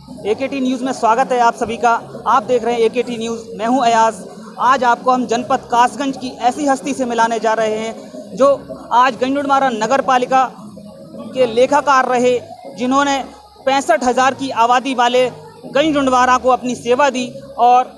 एकेटी news में स्वागत है आप सभी का। आप देख रहे हैं एकेटी न्यूज़, मैं हूं अयाज। आज आपको हम जनपद कासगंज की ऐसी हस्ती से मिलाने जा रहे हैं जो आज गंजुड़मारा नगर पालिका के लेखाकार रहे, जिन्होंने 65,000 की आबादी वाले गंजुड़मारा को अपनी सेवा दी और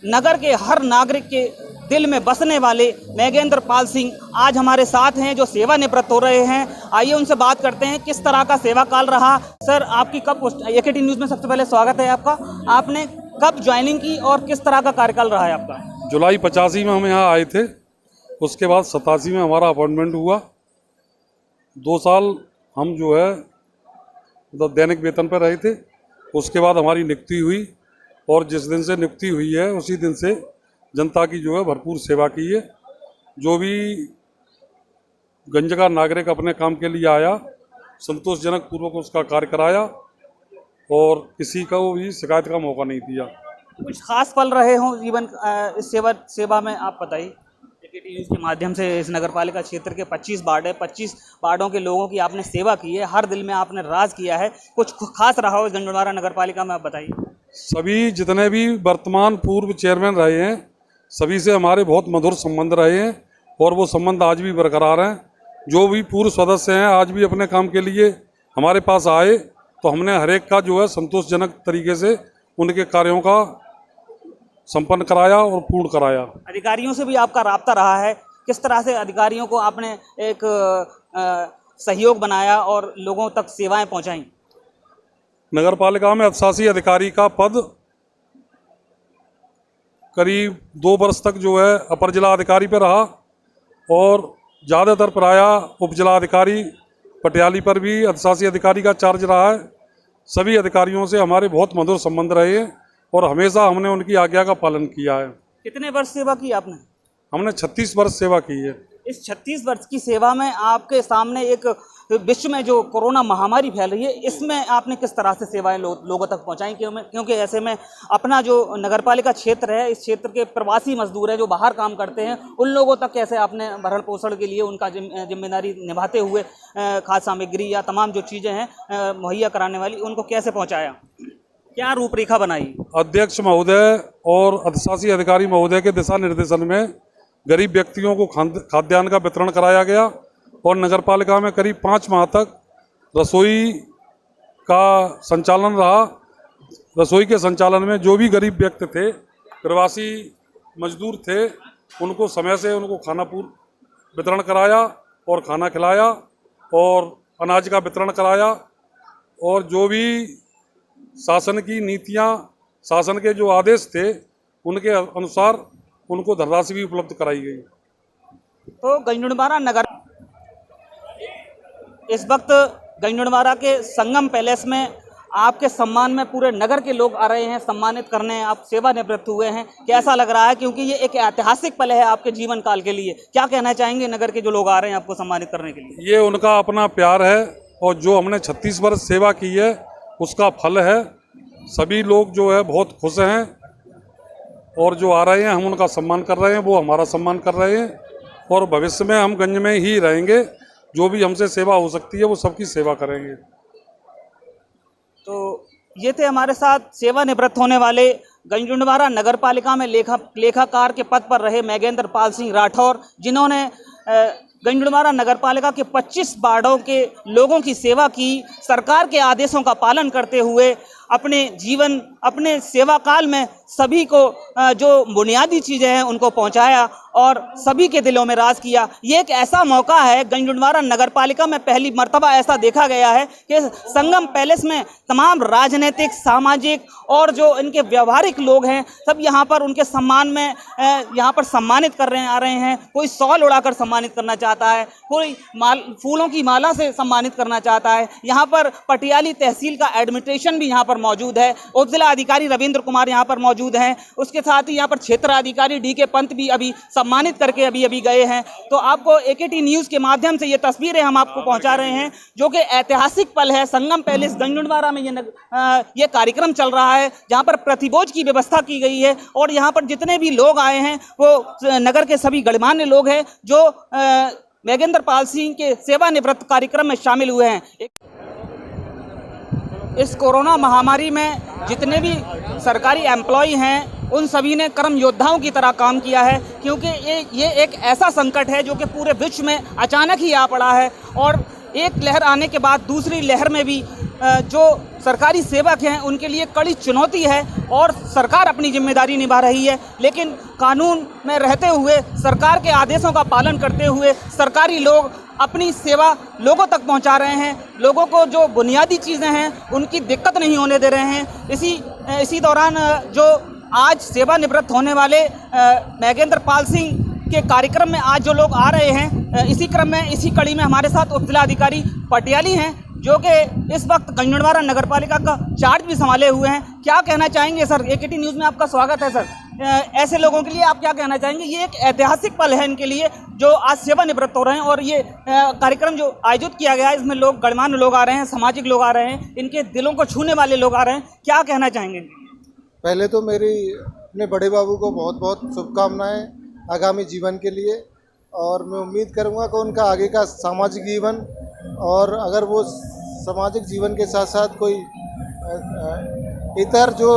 नगर के हर नागरिक के दिल में बसने वाले मेघेंद्र पाल सिंह आज हमारे साथ हैं, जो सेवानिवृत्त हो रहे हैं। आइए उनसे बात करते हैं किस तरह का सेवा काल रहा। सर, आपकी कब एकेटी न्यूज़ में सबसे पहले स्वागत है आपका। आपने कब ज्वाइनिंग की और किस तरह का कार्यकाल रहा है आपका? जुलाई 85 में हम यहाँ आए थे, उसके बाद 87 में हमारा अपॉइंटमेंट हुआ। 2 साल हम जो है मतलब दैनिक वेतन पर रहे थे। उसके बाद हमारी नियुक्ति हुई और जिस दिन से नियुक्ति हुई है उसी दिन से जनता की जो है भरपूर सेवा की है। जो भी गंज का नागरिक अपने काम के लिए आया, संतोषजनक पूर्वक उसका कार्य कराया और किसी को भी शिकायत का मौका नहीं दिया। कुछ खास पल रहे हों जीवन इस सेवा में, आप बताइए। एकेटी न्यूज़ के माध्यम से इस नगर पालिका क्षेत्र के 25 वार्ड है, 25 वार्डों के लोगों की आपने सेवा की है, हर दिल में आपने राज किया है। कुछ खास रहा हो इस गंजुड़मारा नगर पालिका में, आप बताइए। सभी जितने भी वर्तमान पूर्व चेयरमैन रहे हैं, सभी से हमारे बहुत मधुर संबंध रहे हैं और वो संबंध आज भी बरकरार हैं। जो भी पूर्व सदस्य हैं आज भी अपने काम के लिए हमारे पास आए तो हमने हर एक का जो है संतोषजनक तरीके से उनके कार्यों का संपन्न कराया और पूर्ण कराया। अधिकारियों से भी आपका राब्ता रहा है, किस तरह से अधिकारियों को आपने एक सहयोग बनाया और लोगों तक सेवाएं पहुंचाई? नगर पालिका में अधिशासी अधिकारी का पद करीब 2 वर्ष तक जो है अपर जिला अधिकारी पर रहा और ज़्यादातर प्रायः उप जिला अधिकारी पटियाली पर भी अधिशासी अधिकारी का चार्ज रहा है। सभी अधिकारियों से हमारे बहुत मधुर संबंध रहे हैं और हमेशा हमने उनकी आज्ञा का पालन किया है। कितने वर्ष सेवा की आपने? हमने 36 वर्ष सेवा की है। इस 36 वर्ष की सेवा में आपके सामने एक विश्व में जो कोरोना महामारी फैल रही है, इसमें आपने किस तरह से सेवाएं लोगों तक पहुंचाई? क्योंकि ऐसे में अपना जो नगरपालिका क्षेत्र है, इस क्षेत्र के प्रवासी मजदूर हैं जो बाहर काम करते हैं, उन लोगों तक कैसे आपने भरण पोषण के लिए उनका जिम्मेदारी निभाते हुए खाद्य सामग्री या तमाम जो चीज़ें हैं मुहैया कराने वाली, उनको कैसे पहुँचाया? क्या रूपरेखा बनाई? अध्यक्ष महोदय और अधिशासी अधिकारी महोदय के दिशा निर्देशन में गरीब व्यक्तियों को खाद्यान्न का वितरण कराया गया और नगरपालिका में करीब 5 माह तक रसोई का संचालन रहा। रसोई के संचालन में जो भी गरीब व्यक्ति थे, प्रवासी मजदूर थे, उनको समय से उनको खाना वितरण कराया और खाना खिलाया और अनाज का वितरण कराया और जो भी शासन की नीतियां, शासन के जो आदेश थे उनके अनुसार उनको धनराशि भी उपलब्ध कराई गई। तो गंजुड़मारा नगर इस वक्त गंजुड़मारा के संगम पैलेस में आपके सम्मान में पूरे नगर के लोग आ रहे हैं, सम्मानित करने। आप सेवानिवृत्त हुए हैं, कैसा लग रहा है? क्योंकि ये एक ऐतिहासिक पल है आपके जीवन काल के लिए। क्या कहना चाहेंगे नगर के जो लोग आ रहे हैं आपको सम्मानित करने के लिए? ये उनका अपना प्यार है और जो हमने 36 वर्ष सेवा की है उसका फल है। सभी लोग जो है बहुत खुश हैं और जो आ रहे हैं हम उनका सम्मान कर रहे हैं, वो हमारा सम्मान कर रहे हैं और भविष्य में हम गंज में ही रहेंगे। जो भी हमसे सेवा हो सकती है वो सबकी सेवा करेंगे। तो ये थे हमारे साथ सेवानिवृत्त होने वाले गंजुड़मारा नगर पालिका में लेखाकार के पद पर रहे मेघेंद्र पाल सिंह राठौर, जिन्होंने गंजुड़मारा नगर पालिका के 25 वार्डों के लोगों की सेवा की, सरकार के आदेशों का पालन करते हुए अपने सेवा काल में सभी को जो बुनियादी चीज़ें हैं उनको पहुंचाया और सभी के दिलों में राज किया। ये एक ऐसा मौका है, गंजुड़मारा नगर पालिका में पहली मर्तबा ऐसा देखा गया है कि संगम पैलेस में तमाम राजनीतिक, सामाजिक और जो इनके व्यवहारिक लोग हैं सब यहाँ पर उनके सम्मान में यहाँ पर सम्मानित आ रहे हैं। कोई शॉल उड़ाकर सम्मानित करना चाहता है, कोई फूलों की माला से सम्मानित करना चाहता है। यहाँ पर पटियाली तहसील का एडमिनिस्ट्रेशन भी यहाँ पर मौजूद है, उप जिला अधिकारी रविंद्र कुमार यहाँ पर मौजूद हैं, उसके साथ ही यहाँ पर क्षेत्र अधिकारी DK पंत भी अभी सम्मानित करके अभी गए हैं। तो आपको एकेटी न्यूज़ के माध्यम से ये तस्वीरें हम आपको पहुँचा रहे हैं, जो कि ऐतिहासिक पल है। संगम पैलेस गंजुड़मारा में ये कार्यक्रम चल रहा है जहाँ पर प्रतिभोज की व्यवस्था की गई है और यहाँ पर जितने भी लोग आए हैं वो नगर के सभी गणमान्य लोग हैं जो मेघेंद्र पाल सिंह के सेवानिवृत्त कार्यक्रम में शामिल हुए हैं। इस कोरोना महामारी में जितने भी सरकारी एम्प्लॉय हैं उन सभी ने कर्म योद्धाओं की तरह काम किया है, क्योंकि ये एक ऐसा संकट है जो कि पूरे विश्व में अचानक ही आ पड़ा है। और एक लहर आने के बाद दूसरी लहर में भी जो सरकारी सेवक हैं उनके लिए कड़ी चुनौती है और सरकार अपनी जिम्मेदारी निभा रही है, लेकिन कानून में रहते हुए, सरकार के आदेशों का पालन करते हुए सरकारी लोग अपनी सेवा लोगों तक पहुंचा रहे हैं। लोगों को जो बुनियादी चीज़ें हैं उनकी दिक्कत नहीं होने दे रहे हैं। इसी दौरान जो आज सेवानिवृत्त होने वाले मैगेंद्र पाल सिंह के कार्यक्रम में आज जो लोग आ रहे हैं, इसी क्रम में, इसी कड़ी में हमारे साथ उपजिलाधिकारी पटियाली हैं जो कि इस वक्त गंजड़वारा नगर पालिका का चार्ज भी संभाले हुए हैं। क्या कहना चाहेंगे सर? एकेटी न्यूज़ में आपका स्वागत है सर। ऐसे लोगों के लिए आप क्या कहना चाहेंगे? ये एक ऐतिहासिक पल है इनके लिए जो आज सेवानिवृत्त हो रहे हैं, और ये कार्यक्रम जो आयोजित किया गया है इसमें लोग, गणमान्य लोग आ रहे हैं, सामाजिक लोग आ रहे हैं, इनके दिलों को छूने वाले लोग आ रहे हैं। क्या कहना चाहेंगे? पहले तो मेरी अपने बड़े बाबू को बहुत बहुत शुभकामनाएं आगामी जीवन के लिए, और मैं उम्मीद करूंगा कि उनका आगे का सामाजिक जीवन, और अगर वो सामाजिक जीवन के साथ साथ कोई इतर जो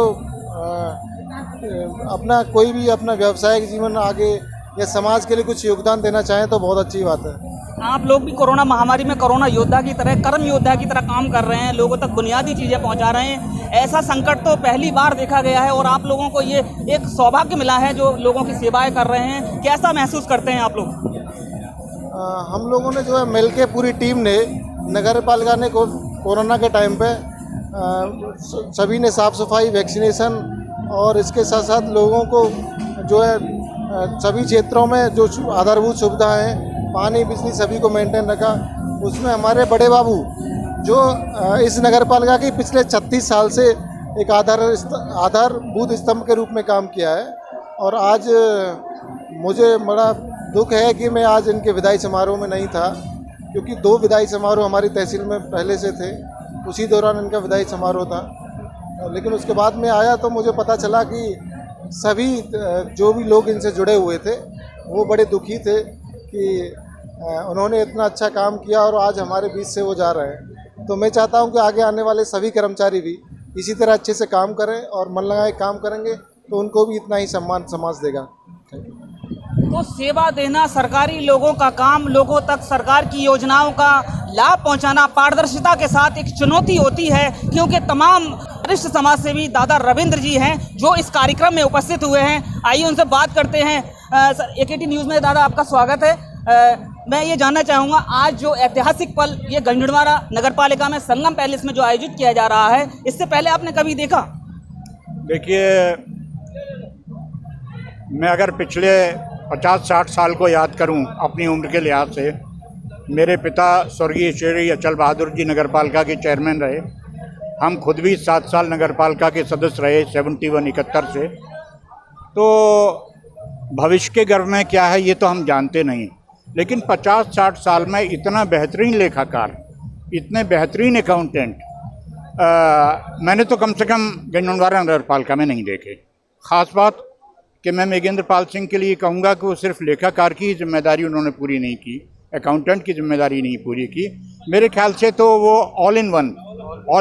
अपना कोई भी अपना व्यावसायिक जीवन आगे या समाज के लिए कुछ योगदान देना चाहें तो बहुत अच्छी बात है। आप लोग भी कोरोना महामारी में कोरोना योद्धा की तरह, कर्म योद्धा की तरह काम कर रहे हैं, लोगों तक बुनियादी चीज़ें पहुंचा रहे हैं। ऐसा संकट तो पहली बार देखा गया है और आप लोगों को ये एक सौभाग्य मिला है जो लोगों की सेवाएं कर रहे हैं। कैसा महसूस करते हैं आप लोग? हम लोगों ने जो है मिल के, पूरी टीम ने, नगर पालिका ने कोरोना के टाइम पे सभी ने साफ़ सफाई, वैक्सीनेशन और इसके साथ साथ लोगों को जो है सभी क्षेत्रों में जो आधारभूत सुविधाएं हैं, पानी, बिजली, सभी को मेंटेन रखा। उसमें हमारे बड़े बाबू जो इस नगर पालिका की पिछले 36 साल से एक आधारभूत स्तंभ के रूप में काम किया है, और आज मुझे बड़ा दुख है कि मैं आज इनके विदाई समारोह में नहीं था, क्योंकि 2 विदाई समारोह हमारी तहसील में पहले से थे, उसी दौरान इनका विदाई समारोह था। लेकिन उसके बाद में आया तो मुझे पता चला कि सभी जो भी लोग इनसे जुड़े हुए थे वो बड़े दुखी थे कि उन्होंने इतना अच्छा काम किया और आज हमारे बीच से वो जा रहे हैं। तो मैं चाहता हूं कि आगे आने वाले सभी कर्मचारी भी इसी तरह अच्छे से काम करें, और मन लगाए काम करेंगे तो उनको भी इतना ही सम्मान समाज देगा। तो सेवा देना सरकारी लोगों का काम, लोगों तक सरकार की योजनाओं का लाभ पहुंचाना पारदर्शिता के साथ एक चुनौती होती है, क्योंकि तमाम वरिष्ठ समाज सेवी दादा रविंद्र जी हैं जो इस कार्यक्रम में उपस्थित हुए हैं। आइए उनसे बात करते हैं। सर, एकेटी न्यूज़ में दादा आपका स्वागत है। मैं ये जानना चाहूँगा, आज जो ऐतिहासिक पल ये गंजड़वारा नगर पालिका में संगम पैलेस में जो आयोजित किया जा रहा है, इससे पहले आपने कभी देखा? देखिए, मैं अगर पिछले 50-60 साल को याद करूं अपनी उम्र के लिहाज से, मेरे पिता स्वर्गीय श्री अचल बहादुर जी नगर पालिका के चेयरमैन रहे। हम खुद भी 7 साल नगर पालिका के सदस्य रहे 71-71 से। तो भविष्य के गर्भ में क्या है ये तो हम जानते नहीं, लेकिन 50-60 साल में इतना बेहतरीन लेखाकार, इतने बेहतरीन अकाउंटेंट मैंने तो कम से कम गंजड़वारा नगर पालिका में नहीं देखे। ख़ास बात कि मैं मैगेंद्र पाल सिंह के लिए कहूँगा कि वो सिर्फ लेखाकार की जिम्मेदारी उन्होंने पूरी नहीं की, अकाउंटेंट की जिम्मेदारी नहीं पूरी की। मेरे ख्याल से तो वो ऑल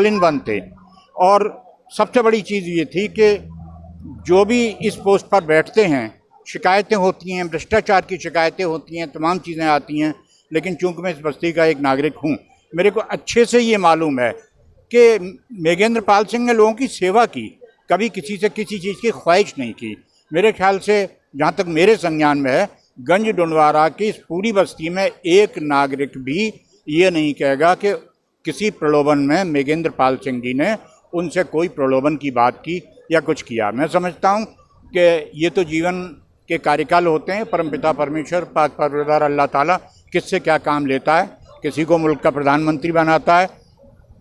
इन वन थे। और सबसे बड़ी चीज़ ये थी कि जो भी इस पोस्ट पर बैठते हैं, शिकायतें होती हैं, भ्रष्टाचार की शिकायतें होती हैं, तमाम चीज़ें आती हैं, लेकिन चूंकि मैं इस बस्ती का एक नागरिक हूँ, मेरे को अच्छे से ये मालूम है कि मैगेंद्र पाल सिंह ने लोगों की सेवा की, कभी किसी से किसी चीज़ की ख्वाहिश नहीं की। मेरे ख्याल से जहाँ तक मेरे संज्ञान में है, गंजडुंडवारा की इस पूरी बस्ती में एक नागरिक भी ये नहीं कहेगा कि किसी प्रलोभन में मैगेंद्र पाल सिंह जी ने उनसे कोई प्रलोभन की बात की या कुछ किया। मैं समझता हूँ कि ये तो जीवन के कार्यकाल होते हैं। परमपिता परमेश्वर पाक परवरदिगार अल्लाह ताला किससे क्या काम लेता है, किसी को मुल्क का प्रधानमंत्री बनाता है,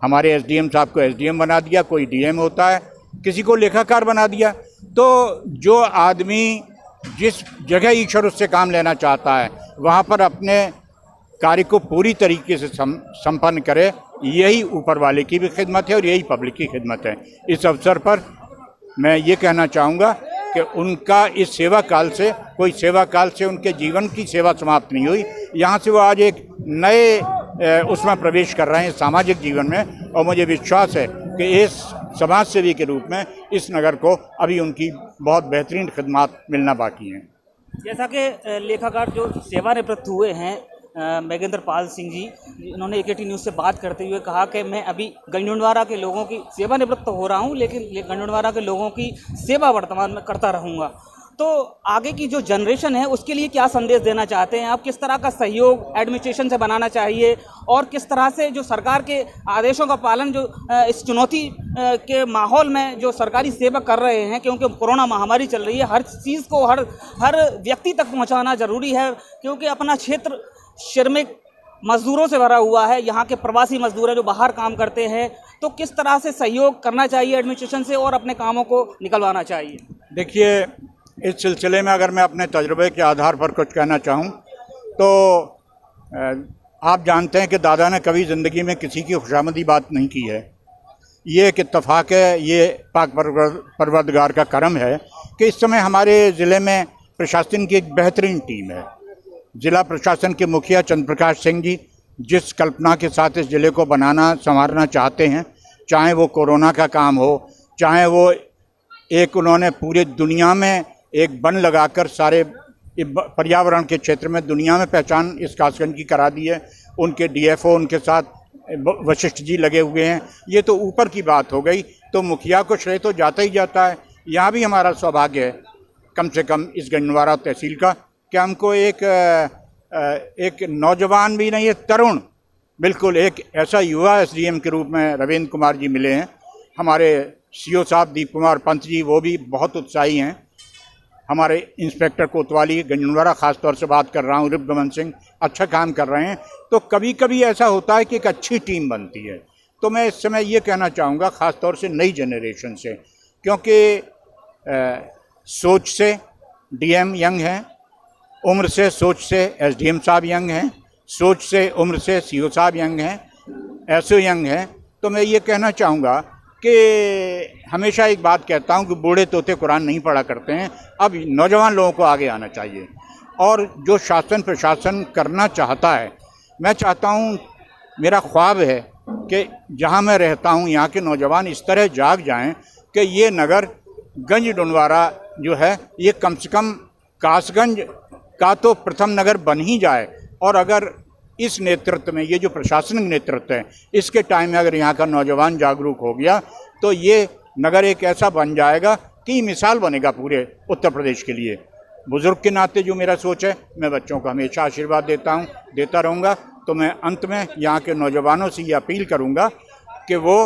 हमारे एसडीएम साहब को एसडीएम बना दिया, कोई डीएम होता है, किसी को लेखाकार बना दिया। तो जो आदमी जिस जगह ईश्वर उससे काम लेना चाहता है वहाँ पर अपने कार्य को पूरी तरीके से संपन्न करे, यही ऊपर वाले की भी खिदमत है और यही पब्लिक की खिदमत है। इस अवसर पर मैं ये कहना चाहूँगा कि उनका इस सेवा काल से, कोई सेवा काल से उनके जीवन की सेवा समाप्त नहीं हुई। यहाँ से वो आज एक नए उसमें प्रवेश कर रहे हैं सामाजिक जीवन में, और मुझे विश्वास है कि इस समाज सेवी के रूप में इस नगर को अभी उनकी बहुत बेहतरीन खिदमत मिलना बाकी हैं। जैसा कि लेखाकार जो सेवानिवृत्त हुए हैं मैगेंद्र पाल सिंह जी, इन्होंने एकेटी न्यूज़ से बात करते हुए कहा कि मैं अभी गंजुंडवारा के लोगों की सेवानिवृत्त हो रहा हूं, लेकिन गंजुंडवारा के लोगों की सेवा वर्तमान में करता रहूंगा। तो आगे की जो जनरेशन है उसके लिए क्या संदेश देना चाहते हैं आप? किस तरह का सहयोग एडमिनिस्ट्रेशन से बनाना चाहिए और किस तरह से जो सरकार के आदेशों का पालन जो इस चुनौती के माहौल में जो सरकारी सेवा कर रहे हैं, क्योंकि कोरोना महामारी चल रही है, हर चीज़ को हर व्यक्ति तक पहुंचाना ज़रूरी है, क्योंकि अपना क्षेत्र श्रमिक मजदूरों से भरा हुआ है, यहाँ के प्रवासी मजदूर हैं जो बाहर काम करते हैं। तो किस तरह से सहयोग करना चाहिए एडमिनिस्ट्रेशन से और अपने कामों को निकलवाना चाहिए? देखिए, इस सिलसिले में अगर मैं अपने तजुर्बे के आधार पर कुछ कहना चाहूँ तो आप जानते हैं कि दादा ने कभी ज़िंदगी में किसी की खुशामदी बात नहीं की है। ये एक इत्तफ़ाक़ है, ये पाक परवरदिगार का करम है कि इस समय हमारे ज़िले में प्रशासन की एक बेहतरीन टीम है। ज़िला प्रशासन के मुखिया चंद्र प्रकाश सिंह जी जिस कल्पना के साथ इस ज़िले को बनाना संवारना चाहते हैं, चाहे वो कोरोना का काम हो, चाहे वो एक उन्होंने पूरे दुनिया में एक वन लगाकर सारे पर्यावरण के क्षेत्र में दुनिया में पहचान इस कासगंज की करा दी है। उनके डीएफओ उनके साथ वशिष्ठ जी लगे हुए हैं। ये तो ऊपर की बात हो गई, तो मुखिया को श्रेय तो जाता ही जाता है। यहाँ भी हमारा सौभाग्य है कम से कम इस गंजवारा तहसील का कि हमको एक नौजवान भी नहीं है, तरुण, बिल्कुल एक ऐसा युवा एसडीएम के रूप में रविंद्र कुमार जी मिले हैं। हमारे सीओ साहब दीप कुमार पंत जी वो भी बहुत उत्साही हैं। हमारे इंस्पेक्टर कोतवाली गंजवारा ख़ास तौर से बात कर रहा हूँ, रिपगमन सिंह अच्छा काम कर रहे हैं। तो कभी कभी ऐसा होता है कि एक अच्छी टीम बनती है। तो मैं इस समय ये कहना चाहूँगा ख़ास तौर से नई जनरेशन से, क्योंकि सोच से डीएम यंग हैं, उम्र से सोच से एसडीएम साहब यंग हैं, सोच से उम्र से सीओ साहब यंग हैं, एसओ यंग हैं। तो मैं ये कहना चाहूँगा कि हमेशा एक बात कहता हूँ कि बूढ़े तोते कुरान नहीं पढ़ा करते हैं। अब नौजवान लोगों को आगे आना चाहिए और जो शासन प्रशासन करना चाहता है, मैं चाहता हूँ, मेरा ख्वाब है कि जहाँ मैं रहता हूँ यहाँ के नौजवान इस तरह जाग जाएं कि ये नगर गंजडुंडवारा जो है ये कम से कम कासगंज का तो प्रथम नगर बन ही जाए। और अगर इस नेतृत्व में, ये जो प्रशासनिक नेतृत्व है, इसके टाइम में अगर यहाँ का नौजवान जागरूक हो गया तो ये नगर एक ऐसा बन जाएगा कि मिसाल बनेगा पूरे उत्तर प्रदेश के लिए। बुज़ुर्ग के नाते जो मेरा सोच है, मैं बच्चों को हमेशा आशीर्वाद देता हूँ, देता रहूँगा। तो मैं अंत में यहाँ के नौजवानों से ये अपील करूँगा कि वो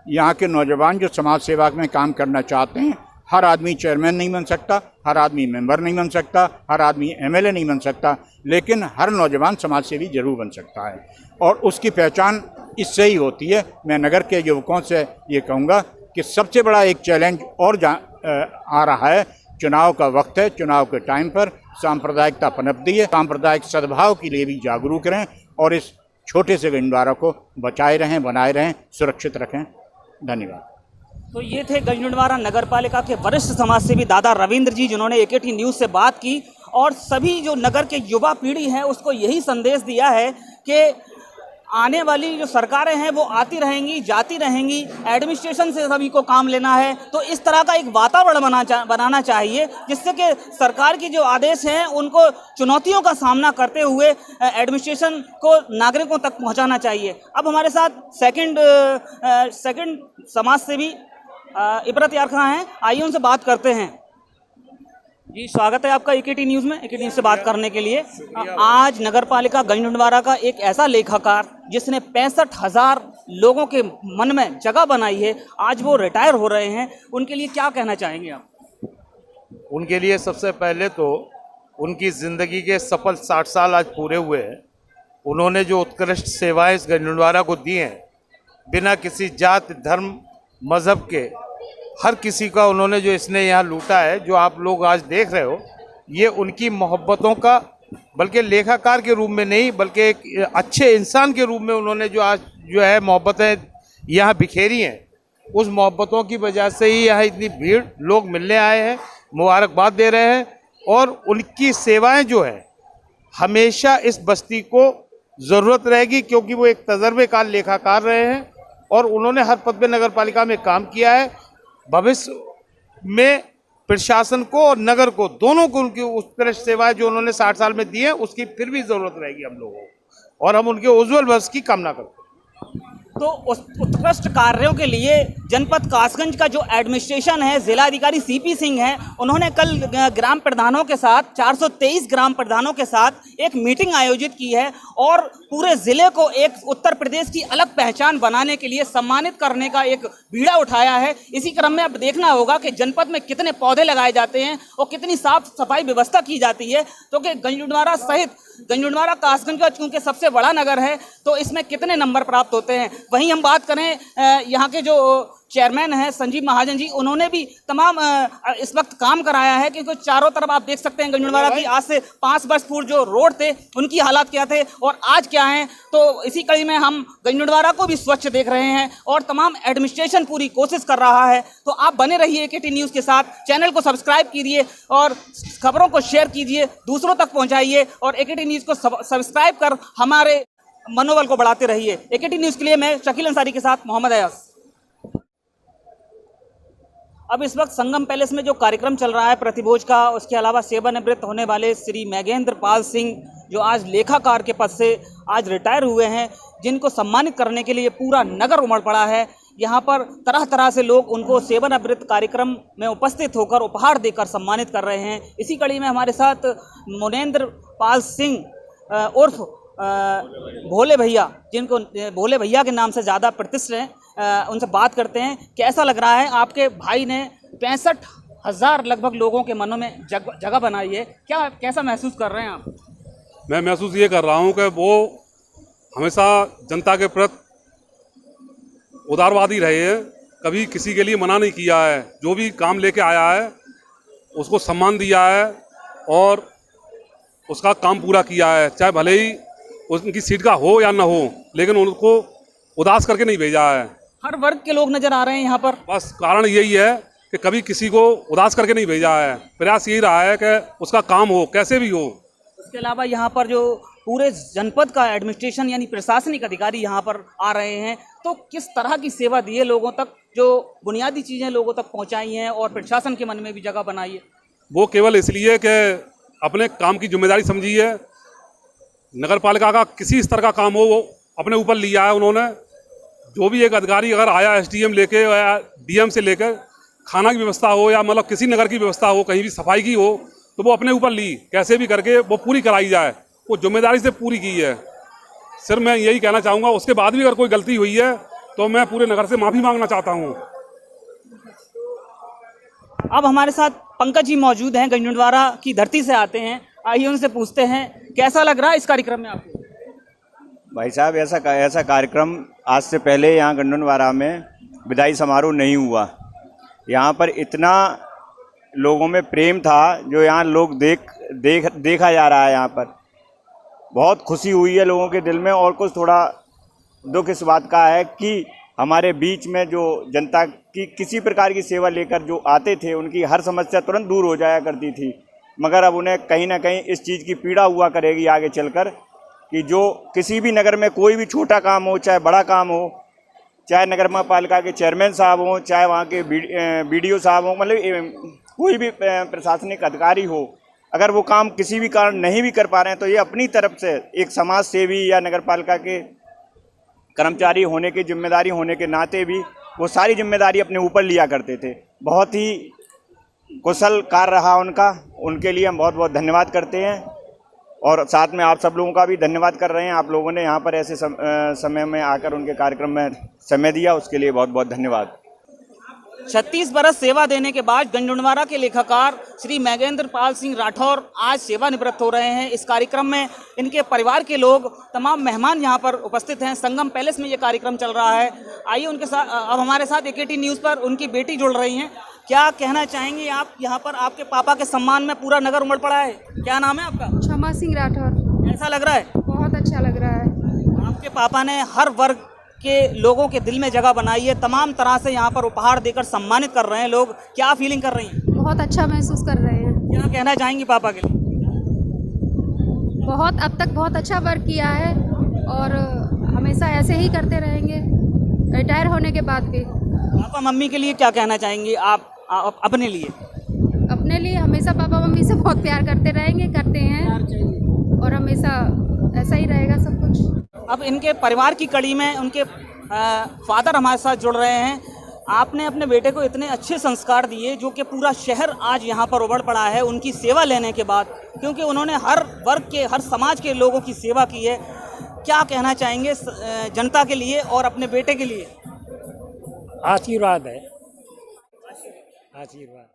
यहाँ के नौजवान जो समाज सेवा में काम करना चाहते हैं, हर आदमी चेयरमैन नहीं बन सकता, हर आदमी मेंबर नहीं बन सकता, हर आदमी एमएलए नहीं बन सकता, लेकिन हर नौजवान समाज सेवी जरूर बन सकता है और उसकी पहचान इससे ही होती है। मैं नगर के युवकों से ये कहूँगा कि सबसे बड़ा एक चैलेंज और आ रहा है, चुनाव का वक्त है। चुनाव के टाइम पर सांप्रदायिकता पनपती है, सांप्रदायिक सद्भाव के लिए भी जागरूक रहें और इस छोटे से गंजवारा को बचाए रहें, बनाए रहें, सुरक्षित रखें। धन्यवाद। तो ये थे गंजडुंडवारा नगर पालिका के वरिष्ठ समाजसेवी दादा रविंद्र जी, जिन्होंने एकेटी न्यूज़ से बात की और सभी जो नगर के युवा पीढ़ी है उसको यही संदेश दिया है कि आने वाली जो सरकारें हैं वो आती रहेंगी, जाती रहेंगी, एडमिनिस्ट्रेशन से सभी को काम लेना है। तो इस तरह का एक वातावरण बनाना चाहिए जिससे कि सरकार की जो आदेश हैं उनको चुनौतियों का सामना करते हुए एडमिनिस्ट्रेशन को नागरिकों तक पहुंचाना चाहिए। अब हमारे साथ सेकंड समाज सेवी इबरत यार खां हैं, आइए उनसे बात करते हैं। जी, स्वागत है आपका एकेटी न्यूज़ में, एकेटी न्यूज़ से बात करने के लिए। आज नगर पालिका गंजडुंडवारा का एक ऐसा लेखाकार जिसने 65,000 लोगों के मन में जगह बनाई है, आज वो रिटायर हो रहे हैं, उनके लिए क्या कहना चाहेंगे आप? उनके लिए सबसे पहले तो उनकी ज़िंदगी के सफल 60 साल आज पूरे हुए हैं। उन्होंने जो उत्कृष्ट सेवाएं इस गंजडुंडवारा को दी हैं, बिना किसी जात धर्म मज़हब के हर किसी का उन्होंने जो इसने यहाँ लूटा है, जो आप लोग आज देख रहे हो, ये उनकी मोहब्बतों का, बल्कि लेखाकार के रूप में नहीं बल्कि एक अच्छे इंसान के रूप में उन्होंने जो आज जो है मोहब्बतें यहाँ बिखेरी हैं, उस मोहब्बतों की वजह से ही यहाँ इतनी भीड़ लोग मिलने आए हैं, मुबारकबाद दे रहे हैं। और उनकी सेवाएं जो है हमेशा इस बस्ती को ज़रूरत रहेगी, क्योंकि वो एक तजर्बेकार लेखाकार रहे हैं और उन्होंने हर पद पे नगर पालिका में काम किया है। भविष्य में प्रशासन को और नगर को दोनों को उनकी उत्कृष्ट सेवाएं जो उन्होंने 60 साल में दी है उसकी फिर भी जरूरत रहेगी हम लोगों को, और हम उनके उज्जवल भविष्य की कामना करते हैं। तो उस उत्कृष्ट कार्यों के लिए जनपद कासगंज का जो एडमिनिस्ट्रेशन है, जिलाधिकारी सीपी सिंह हैं, उन्होंने कल ग्राम प्रधानों के साथ 423 ग्राम प्रधानों के साथ एक मीटिंग आयोजित की है और पूरे ज़िले को एक उत्तर प्रदेश की अलग पहचान बनाने के लिए सम्मानित करने का एक बीड़ा उठाया है। इसी क्रम में अब देखना होगा कि जनपद में कितने पौधे लगाए जाते हैं और कितनी साफ सफाई व्यवस्था की जाती है, क्योंकि गंजुडवारा सहित गंजुडवारा कासगंज का चूंकि सबसे बड़ा नगर है तो इसमें कितने नंबर प्राप्त होते हैं। वहीं हम बात करें यहाँ के जो चेयरमैन हैं संजीव महाजन जी, उन्होंने भी तमाम इस वक्त काम कराया है, क्योंकि चारों तरफ आप देख सकते हैं गंजुडवारा की आज से 5 वर्ष पूर्व जो रोड थे उनकी हालात क्या थे और आज क्या हैं। तो इसी कड़ी में हम गंजुडवारा को भी स्वच्छ देख रहे हैं और तमाम एडमिनिस्ट्रेशन पूरी कोशिश कर रहा है। तो आप बने रहिए एकेटी न्यूज़ के साथ, चैनल को सब्सक्राइब कीजिए और खबरों को शेयर कीजिए, दूसरों तक पहुँचाइए और एकेटी न्यूज़ को सब्सक्राइब कर हमारे मनोबल को बढ़ाते रहिए। एकेटी न्यूज़ के लिए मैं शकील अंसारी के साथ मोहम्मद अयास। अब इस वक्त संगम पैलेस में जो कार्यक्रम चल रहा है प्रतिभोज का, उसके अलावा सेवानिवृत्त होने वाले श्री मैगेंद्र पाल सिंह जो आज लेखाकार के पद से आज रिटायर हुए हैं, जिनको सम्मानित करने के लिए पूरा नगर उमड़ पड़ा है। यहाँ पर तरह तरह से लोग उनको सेवानिवृत्त कार्यक्रम में उपस्थित होकर उपहार देकर सम्मानित कर रहे हैं। इसी कड़ी में हमारे साथ मुनेंद्र पाल सिंह उर्फ भोले भैया, जिनको भोले भैया के नाम से ज़्यादा प्रतिष्ठित हैं, उनसे बात करते हैं। कैसा लग रहा है, आपके भाई ने 65,000 लगभग लोगों के मनों में जगह बनाई है, क्या कैसा महसूस कर रहे हैं आप? मैं महसूस ये कर रहा हूँ कि वो हमेशा जनता के प्रति उदारवादी रहे हैं, कभी किसी के लिए मना नहीं किया है। जो भी काम लेके आया है उसको सम्मान दिया है और उसका काम पूरा किया है, चाहे भले ही उनकी सीट का हो या ना हो, लेकिन उनको उदास करके नहीं भेजा है। हर वर्ग के लोग नज़र आ रहे हैं यहाँ पर। बस कारण यही है कि कभी किसी को उदास करके नहीं भेजा है। प्रयास यही रहा है कि उसका काम हो, कैसे भी हो। इसके अलावा यहाँ पर जो पूरे जनपद का एडमिनिस्ट्रेशन यानी प्रशासनिक अधिकारी यहाँ पर आ रहे हैं, तो किस तरह की सेवा दी है लोगों तक, जो बुनियादी चीज़ें लोगों तक पहुँचाई हैं और प्रशासन के मन में भी जगह बनाई है? वो केवल इसलिए कि अपने काम की जिम्मेदारी समझी है। नगर पालिका का किसी स्तर का काम हो वो अपने ऊपर लिया है उन्होंने। जो भी एक अधिकारी अगर आया एसडीएम लेके या डीएम से लेकर, खाना की व्यवस्था हो या मतलब किसी नगर की व्यवस्था हो, कहीं भी सफाई की हो, तो वो अपने ऊपर ली, कैसे भी करके वो पूरी कराई जाए, वो जिम्मेदारी से पूरी की है। सिर्फ मैं यही कहना चाहूँगा, उसके बाद भी अगर कोई गलती हुई है तो मैं पूरे नगर से माफ़ी मांगना चाहता हूँ। अब हमारे साथ पंकज जी मौजूद हैं, गंजुडवारा की धरती से आते हैं। आइए उनसे पूछते हैं कैसा लग रहा है इस कार्यक्रम में आपको? भाई साहब, ऐसा कार्यक्रम आज से पहले यहाँ गंजुडवारा में विदाई समारोह नहीं हुआ। यहाँ पर इतना लोगों में प्रेम था जो यहाँ लोग देखा जा रहा है। यहाँ पर बहुत खुशी हुई है लोगों के दिल में। और कुछ थोड़ा दुख इस बात का है कि हमारे बीच में जो जनता की किसी प्रकार की सेवा लेकर जो आते थे, उनकी हर समस्या तुरंत दूर हो जाया करती थी, मगर अब उन्हें कहीं ना कहीं इस चीज़ की पीड़ा हुआ करेगी आगे चलकर कि जो किसी भी नगर में कोई भी छोटा काम हो चाहे बड़ा काम हो, चाहे नगर पालिका के चेयरमैन साहब हों, चाहे वहाँ के बीडीओ साहब हों, मतलब कोई भी प्रशासनिक अधिकारी हो, अगर वो काम किसी भी कारण नहीं भी कर पा रहे हैं तो ये अपनी तरफ से एक समाज सेवी या नगर पालिका के कर्मचारी होने की जिम्मेदारी होने के नाते भी वो सारी जिम्मेदारी अपने ऊपर लिया करते थे। बहुत ही कुशल कार्य रहा उनका, उनके लिए हम बहुत बहुत धन्यवाद करते हैं और साथ में आप सब लोगों का भी धन्यवाद कर रहे हैं। आप लोगों ने यहाँ पर ऐसे समय में आकर उनके कार्यक्रम में समय दिया, उसके लिए बहुत बहुत धन्यवाद। 36 बरस सेवा देने के बाद गंजुडवारा के लेखाकार श्री मैगेंद्र पाल सिंह राठौर आज सेवानिवृत्त हो रहे हैं। इस कार्यक्रम में इनके परिवार के लोग, तमाम मेहमान यहाँ पर उपस्थित हैं। संगम पैलेस में ये कार्यक्रम चल रहा है। आइए उनके साथ, अब हमारे साथ एकेटी न्यूज़ पर उनकी बेटी जुड़ रही हैं। क्या कहना चाहेंगे आप? यहाँ पर आपके पापा के सम्मान में पूरा नगर उमड़ पड़ा है, क्या नाम है आपका? क्षमा सिंह राठौर। कैसा लग रहा है? बहुत अच्छा लग रहा है। आपके पापा ने हर वर्ग के लोगों के दिल में जगह बनाई है, तमाम तरह से यहाँ पर उपहार देकर सम्मानित कर रहे हैं लोग। क्या फीलिंग कर रही हैं? बहुत अच्छा महसूस कर रहे हैं। क्या कहना चाहेंगी पापा के लिए? बहुत अब तक बहुत अच्छा वर्क किया है और हमेशा ऐसे ही करते रहेंगे। रिटायर होने के बाद भी। पापा मम्मी के लिए क्या कहना चाहेंगी आप अपने लिए? अपने लिए हमेशा पापा मम्मी से बहुत प्यार करते रहेंगे, करते हैं, और हमेशा ऐसा ही रहेगा सब कुछ। अब इनके परिवार की कड़ी में उनके फादर हमारे साथ जुड़ रहे हैं। आपने अपने बेटे को इतने अच्छे संस्कार दिए जो कि पूरा शहर आज यहाँ पर उमड़ पड़ा है उनकी सेवा लेने के बाद, क्योंकि उन्होंने हर वर्ग के, हर समाज के लोगों की सेवा की है। क्या कहना चाहेंगे जनता के लिए और अपने बेटे के लिए? आशीर्वाद है, आशीर्वाद।